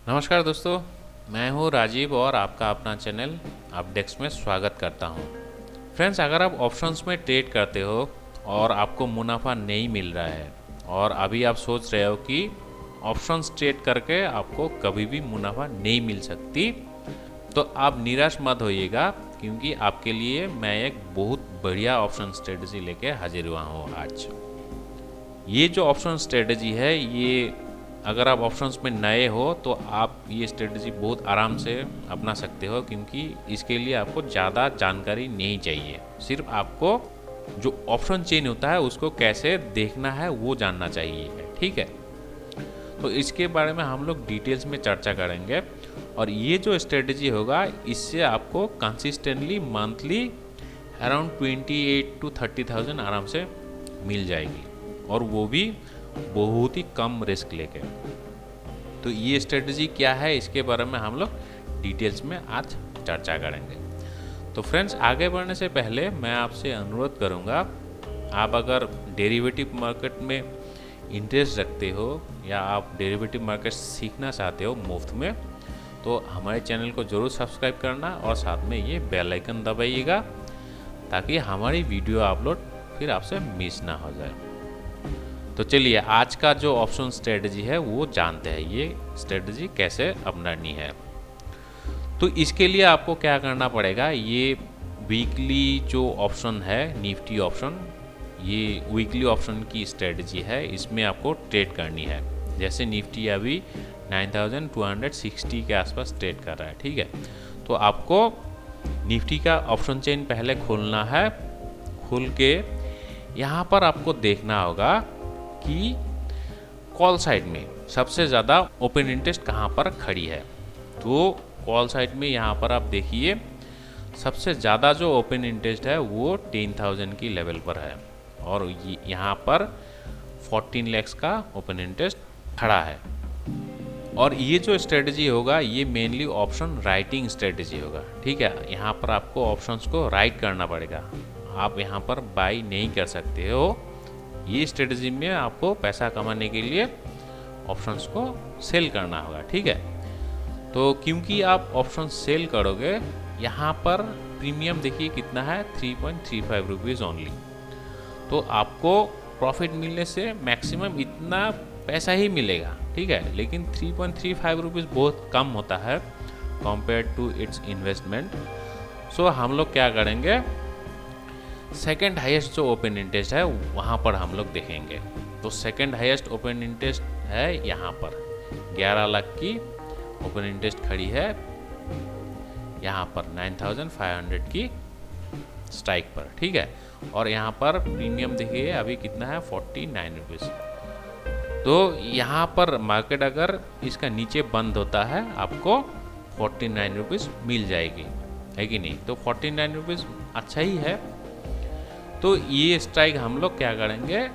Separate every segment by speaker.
Speaker 1: नमस्कार दोस्तों, मैं हूं राजीव और आपका अपना चैनल अपडेक्स में स्वागत करता हूं। फ्रेंड्स, अगर आप ऑप्शंस में ट्रेड करते हो और आपको मुनाफा नहीं मिल रहा है और अभी आप सोच रहे हो कि ऑप्शंस ट्रेड करके आपको कभी भी मुनाफा नहीं मिल सकती, तो आप निराश मत होइएगा, क्योंकि आपके लिए मैं एक बहुत बढ़िया ऑप्शन स्ट्रेटजी लेके हाजिर हुआ हूँ आज। ये जो ऑप्शन स्ट्रेटजी है, ये अगर आप ऑप्शंस में नए हो तो आप ये स्ट्रेटजी बहुत आराम से अपना सकते हो, क्योंकि इसके लिए आपको ज़्यादा जानकारी नहीं चाहिए। सिर्फ आपको जो ऑप्शन चेंज होता है उसको कैसे देखना है वो जानना चाहिए, ठीक है। तो इसके बारे में हम लोग डिटेल्स में चर्चा करेंगे और ये जो स्ट्रेटजी होगा इससे आपको कंसिस्टेंटली मंथली अराउंड 28 to 30,000 आराम से मिल जाएगी, और वो भी बहुत ही कम रिस्क लेके। तो ये स्ट्रेटजी क्या है, इसके बारे में हम लोग डिटेल्स में आज चर्चा करेंगे। तो फ्रेंड्स, आगे बढ़ने से पहले मैं आपसे अनुरोध करूंगा, आप अगर डेरिवेटिव मार्केट में इंटरेस्ट रखते हो या आप डेरिवेटिव मार्केट सीखना चाहते हो मुफ्त में, तो हमारे चैनल को ज़रूर सब्सक्राइब करना और साथ में ये बेल आइकन दबाइएगा, ताकि हमारी वीडियो अपलोड फिर आपसे मिस ना हो जाए। तो चलिए, आज का जो ऑप्शन स्ट्रेटजी है वो जानते हैं, ये स्ट्रेटजी कैसे अपनानी है। तो इसके लिए आपको क्या करना पड़ेगा, ये वीकली जो ऑप्शन है निफ्टी ऑप्शन, ये वीकली ऑप्शन की स्ट्रेटजी है, इसमें आपको ट्रेड करनी है। जैसे निफ्टी अभी 9260 के आसपास ट्रेड कर रहा है, ठीक है। तो आपको निफ्टी का ऑप्शन चेन पहले खोलना है। खोल के यहाँ पर आपको देखना होगा कि कॉल साइड में सबसे ज़्यादा ओपन इंटरेस्ट कहाँ पर खड़ी है। तो कॉल साइड में यहाँ पर आप देखिए, सबसे ज़्यादा जो ओपन इंटरेस्ट है वो 10,000 की लेवल पर है, और यहाँ पर 14 lakhs का ओपन इंटरेस्ट खड़ा है। और ये जो स्ट्रेटजी होगा ये मेनली ऑप्शन राइटिंग स्ट्रेटजी होगा, ठीक है। यहाँ पर आपको ऑप्शंस को राइट करना पड़ेगा, आप यहाँ पर बाई नहीं कर सकते हो। ये स्ट्रेटजी में आपको पैसा कमाने के लिए ऑप्शंस को सेल करना होगा, ठीक है। तो क्योंकि आप ऑप्शन सेल करोगे, यहाँ पर प्रीमियम देखिए कितना है, 3.35 रुपीज़ ओनली। तो आपको प्रॉफिट मिलने से मैक्सिमम इतना पैसा ही मिलेगा, ठीक है। लेकिन 3.35 रुपीज़ बहुत कम होता है कंपेयर टू इट्स इन्वेस्टमेंट। सो हम लोग क्या करेंगे, सेकेंड हाईएस्ट जो ओपन इंटरेस्ट है वहाँ पर हम लोग देखेंगे। तो सेकेंड हाईएस्ट ओपन इंटरेस्ट है यहाँ पर 11 लाख की ओपन इंटरेस्ट खड़ी है, यहाँ पर 9,500 की स्ट्राइक पर, ठीक है। और यहाँ पर प्रीमियम देखिए अभी कितना है, 49 रुपीज़। तो यहाँ पर मार्केट अगर इसका नीचे बंद होता है आपको 49 रुपीज़ मिल जाएगी, है कि नहीं। तो 49 रुपीज़ अच्छा ही है। तो ये स्ट्राइक हम लोग क्या करेंगे,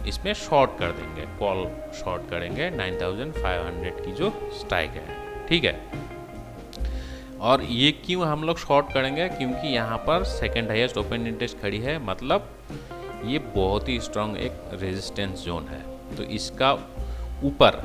Speaker 1: इसमें शॉर्ट कर देंगे, कॉल शॉर्ट करेंगे 9,500 की जो स्ट्राइक है, ठीक है। और ये क्यों हम लोग शॉर्ट करेंगे, क्योंकि यहाँ पर सेकेंड हाईएस्ट ओपन इंटरेस्ट खड़ी है, मतलब ये बहुत ही स्ट्रॉन्ग एक रेजिस्टेंस जोन है। तो इसका ऊपर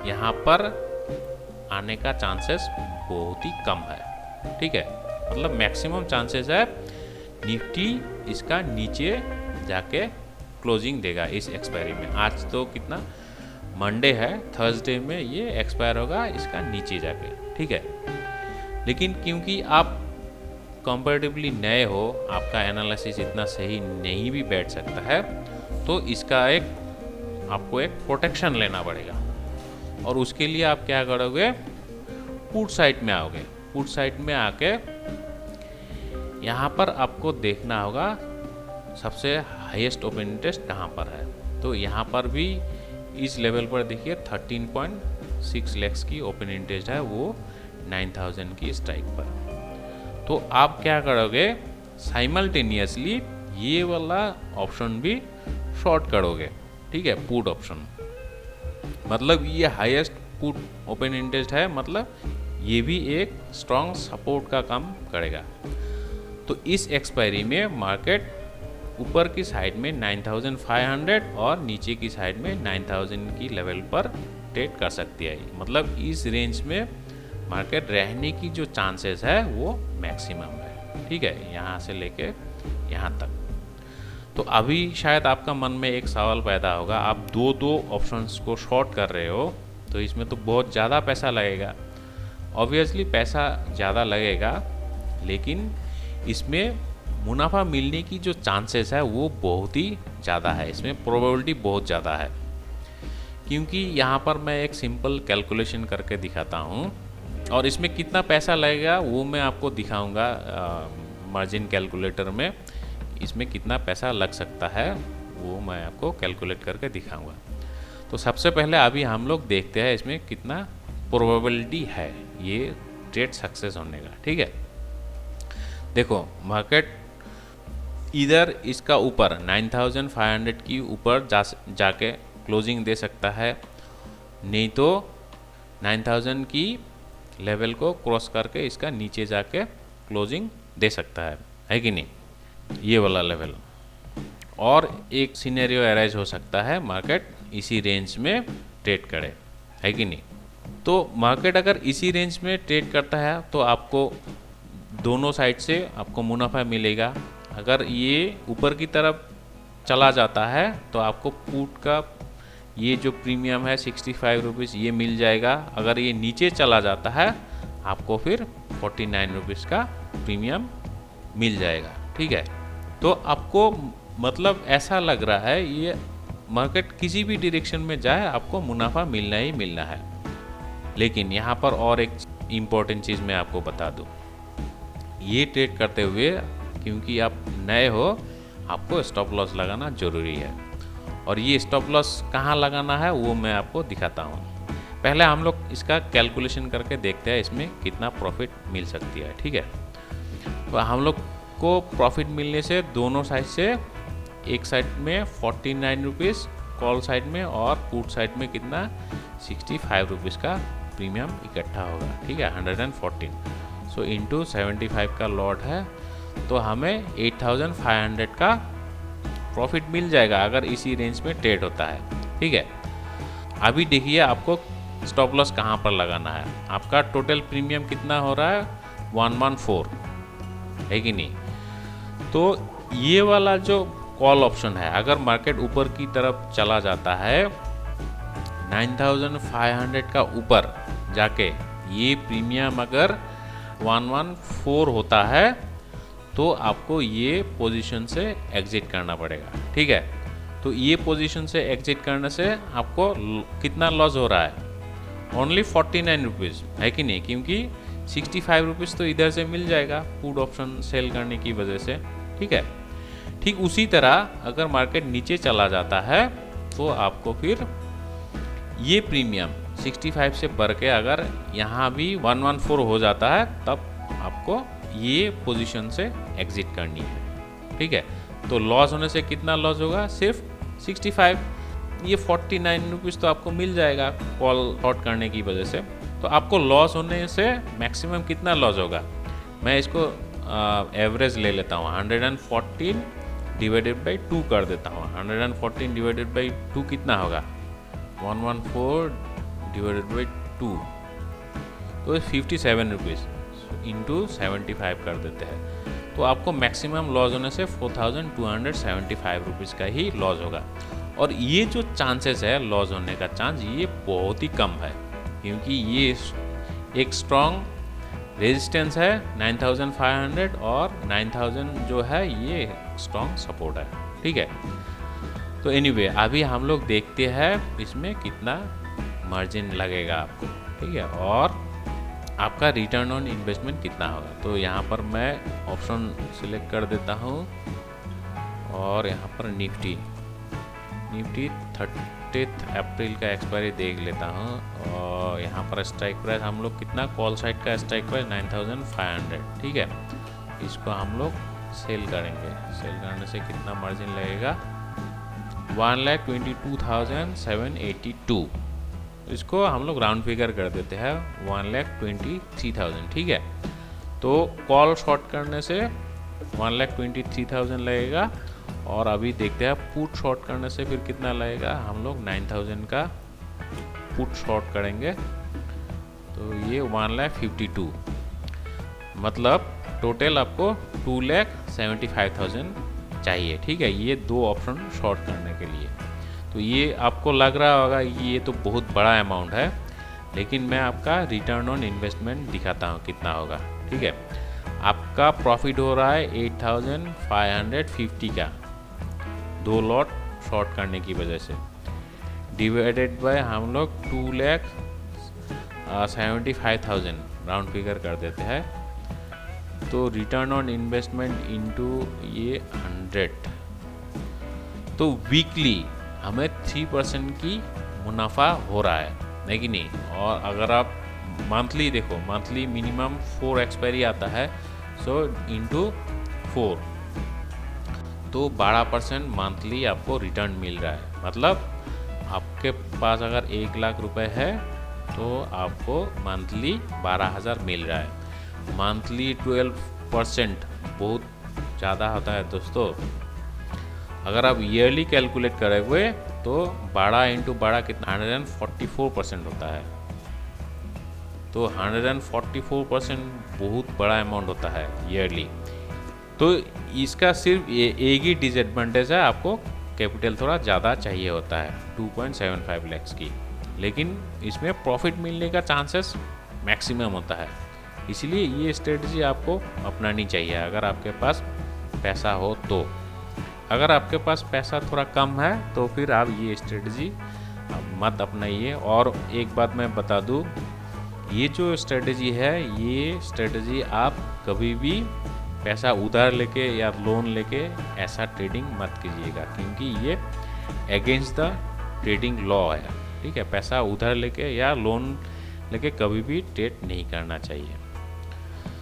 Speaker 1: यहाँ पर आने का चांसेस बहुत ही कम है, ठीक है। मतलब मैक्सिमम चांसेस है निफ्टी इसका नीचे जाके क्लोजिंग देगा इस एक्सपायरी में। आज तो कितना मंडे है, थर्सडे में ये एक्सपायर होगा इसका नीचे जाके, ठीक है। लेकिन क्योंकि आप कंपैरेटिवली नए हो, आपका एनालिसिस इतना सही नहीं भी बैठ सकता है, तो इसका आपको एक प्रोटेक्शन लेना पड़ेगा। और उसके लिए आप क्या करोगे, पुट साइड में आओगे। पुट साइड में आके यहाँ पर आपको देखना होगा सबसे हाईएस्ट ओपन इंटरेस्ट कहाँ पर है। तो यहाँ पर भी इस लेवल पर देखिए 13.6 lakhs की ओपन इंटरेस्ट है, वो 9,000 की स्ट्राइक पर। तो आप क्या करोगे, साइमल्टेनियसली ये वाला ऑप्शन भी शॉर्ट करोगे, ठीक है, पुट ऑप्शन। मतलब ये हाईएस्ट पुट ओपन इंटरेस्ट है, मतलब ये भी एक स्ट्रॉन्ग सपोर्ट का काम करेगा। तो इस एक्सपायरी में मार्केट ऊपर की साइड में 9,500 और नीचे की साइड में 9,000 की लेवल पर ट्रेड कर सकती है। मतलब इस रेंज में मार्केट रहने की जो चांसेस है वो मैक्सिमम है। ठीक है, यहाँ से लेके यहाँ तक। तो अभी शायद आपका मन में एक सवाल पैदा होगा, आप दो ऑप्शंस को शॉर्ट कर रहे हो तो इसमें तो बहुत ज़्यादा पैसा लगेगा। ऑब्वियसली पैसा ज़्यादा लगेगा, लेकिन इसमें मुनाफा मिलने की जो चांसेस है वो बहुत ही ज़्यादा है, इसमें प्रोबेबिलिटी बहुत ज़्यादा है। क्योंकि यहाँ पर मैं एक सिंपल कैलकुलेशन करके दिखाता हूँ, और इसमें कितना पैसा लगेगा वो मैं आपको दिखाऊंगा मार्जिन कैलकुलेटर में। इसमें कितना पैसा लग सकता है वो मैं आपको कैलकुलेट करके दिखाऊंगा। तो सबसे पहले अभी हम लोग देखते हैं इसमें कितना प्रोबेबिलिटी है ये ट्रेड सक्सेस होने का। ठीक है, देखो मार्केट इधर इसका ऊपर 9500 की ऊपर जाके क्लोजिंग दे सकता है, नहीं तो 9000 की लेवल को क्रॉस करके इसका नीचे जाके क्लोजिंग दे सकता है कि नहीं, ये वाला लेवल। और एक सिनेरियो अराइज हो सकता है मार्केट इसी रेंज में ट्रेड करे, है कि नहीं। तो मार्केट अगर इसी रेंज में ट्रेड करता है तो आपको दोनों साइड से आपको मुनाफा मिलेगा। अगर ये ऊपर की तरफ चला जाता है तो आपको पुट का ये जो प्रीमियम है 65 रुपीज़ ये मिल जाएगा। अगर ये नीचे चला जाता है आपको फिर 49 रुपीज़ का प्रीमियम मिल जाएगा। ठीक है, तो आपको मतलब ऐसा लग रहा है ये मार्केट किसी भी डायरेक्शन में जाए आपको मुनाफा मिलना ही मिलना है। लेकिन यहाँ पर और एक इम्पॉर्टेंट चीज़ मैं आपको बता दूँ, ये ट्रेड करते हुए क्योंकि आप नए हो आपको स्टॉप लॉस लगाना ज़रूरी है। और ये स्टॉप लॉस कहाँ लगाना है वो मैं आपको दिखाता हूँ। पहले हम लोग इसका कैलकुलेशन करके देखते हैं इसमें कितना प्रॉफिट मिल सकती है। ठीक है, तो हम लोग को प्रॉफिट मिलने से दोनों साइड से, एक साइड में 49 रुपीज़ कॉल साइड में और पुट साइड में कितना 65 रुपीज़ का प्रीमियम इकट्ठा होगा। ठीक है, 114 सो इंटू 75 का लॉट है तो हमें 8500 का प्रॉफिट मिल जाएगा अगर इसी रेंज में ट्रेड होता है। ठीक है, अभी देखिए आपको स्टॉप लॉस कहाँ पर लगाना है। आपका टोटल प्रीमियम कितना हो रहा है 114, है कि नहीं। तो ये वाला जो कॉल ऑप्शन है, अगर मार्केट ऊपर की तरफ चला जाता है 9500 का ऊपर जाके ये प्रीमियम अगर 114 होता है तो आपको ये पोजीशन से एग्जिट करना पड़ेगा। ठीक है, तो ये पोजीशन से एग्जिट करने से आपको कितना लॉस हो रहा है, ओनली 49 रुपीज़, है कि नहीं। क्योंकि 65 रुपीज़ तो इधर से मिल जाएगा पुट ऑप्शन सेल करने की वजह से। ठीक है, ठीक उसी तरह अगर मार्केट नीचे चला जाता है तो आपको फिर ये प्रीमियम 65 से बढ़ के अगर यहाँ भी 114 हो जाता है तब आपको ये पोजीशन से एग्जिट करनी है। ठीक है, तो लॉस होने से कितना लॉस होगा, सिर्फ 65, ये 49 रुपीज़ तो आपको मिल जाएगा कॉल शॉर्ट करने की वजह से। तो आपको लॉस होने से मैक्सिमम कितना लॉस होगा, मैं इसको एवरेज ले लेता हूँ, 114 डिवाइडेड बाई 2 कर देता हूँ। 114 डिवाइडेड बाई 2 कितना होगा, 114 डिवाइडेड बाई 2 तो 57 रुपीज़ इंटू 75 कर देते हैं। तो आपको मैक्सिमम लॉस होने से 4275 रुपीज़ का ही लॉस होगा। और ये जो चांसेस है लॉस होने का चांस ये बहुत ही कम है, क्योंकि ये एक स्ट्रॉन्ग रेजिस्टेंस है 9500 और 9000 जो है ये स्ट्रॉन्ग सपोर्ट है। ठीक है, तो एनीवे अभी हम लोग देखते हैं इसमें कितना मार्जिन लगेगा आपको। ठीक है, और आपका रिटर्न ऑन इन्वेस्टमेंट कितना होगा। तो यहाँ पर मैं ऑप्शन सिलेक्ट कर देता हूँ और यहाँ पर निफ्टी 30 अप्रैल का एक्सपायरी देख लेता हूँ। और यहाँ पर स्ट्राइक प्राइस हम लोग कितना, कॉल साइड का स्ट्राइक प्राइस 9500। ठीक है, इसको हम लोग सेल करेंगे। सेल करने से कितना मार्जिन लगेगा, 1,22,782। इसको हम लोग राउंड फिगर कर देते हैं 1,23,000। ठीक है, तो कॉल शॉर्ट करने से 1,23,000 लगेगा। और अभी देखते हैं पुट शॉर्ट करने से फिर कितना लगेगा, हम लोग 9,000 का पुट शॉर्ट करेंगे तो ये 1,52,000, मतलब टोटल आपको 2,75,000 चाहिए। ठीक है, ये दो ऑप्शन शॉर्ट करने के लिए। तो ये आपको लग रहा होगा कि ये तो बहुत बड़ा अमाउंट है, लेकिन मैं आपका रिटर्न ऑन इन्वेस्टमेंट दिखाता हूँ कितना होगा। ठीक है, आपका प्रॉफिट हो रहा है 8,550 का, 2 लॉट शॉर्ट करने की वजह से, डिवाइडेड बाय हम लोग 2,75,000 राउंड फिगर कर देते हैं। तो रिटर्न ऑन इन्वेस्टमेंट इनटू ये 100, तो वीकली हमें 3% की मुनाफा हो रहा है कि नहीं। और अगर आप मंथली देखो, मंथली मिनिमम 4 एक्सपायरी आता है, सो इनटू 4, तो 12% मंथली आपको रिटर्न मिल रहा है। मतलब आपके पास अगर 1 लाख रुपए है तो आपको मंथली 12,000 मिल रहा है। मंथली 12% बहुत ज़्यादा होता है दोस्तों। अगर आप ईयरली कैलकुलेट करोगे तो 12 इंटू 12 कितना, 144% होता है। तो 144% बहुत बड़ा अमाउंट होता है ईयरली। तो इसका सिर्फ एक ही डिसएडवांटेज है, आपको कैपिटल थोड़ा ज़्यादा चाहिए होता है 2.75 लाख की, लेकिन इसमें प्रॉफिट मिलने का चांसेस मैक्सिमम होता है। इसलिए ये स्ट्रेटजी आपको अपनानी चाहिए अगर आपके पास पैसा हो तो। अगर आपके पास पैसा थोड़ा कम है तो फिर आप ये स्ट्रेटजी मत अपनाइए। और एक बात मैं बता दूं, ये जो स्ट्रेटजी है, ये स्ट्रेटजी आप कभी भी पैसा उधार लेके या लोन लेके ऐसा ट्रेडिंग मत कीजिएगा, क्योंकि ये अगेंस्ट द ट्रेडिंग लॉ है। ठीक है, पैसा उधार लेके या लोन लेके कभी भी ट्रेड नहीं करना चाहिए।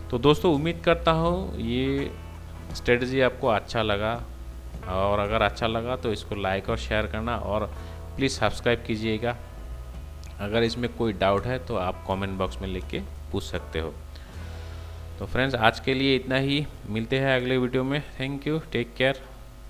Speaker 1: तो दोस्तों, उम्मीद करता हूँ ये स्ट्रेटजी आपको अच्छा लगा, और अगर अच्छा लगा तो इसको लाइक और शेयर करना, और प्लीज़ सब्सक्राइब कीजिएगा। अगर इसमें कोई डाउट है तो आप कमेंट बॉक्स में लिख के पूछ सकते हो। तो फ्रेंड्स, आज के लिए इतना ही, मिलते हैं अगले वीडियो में। Thank you, take care.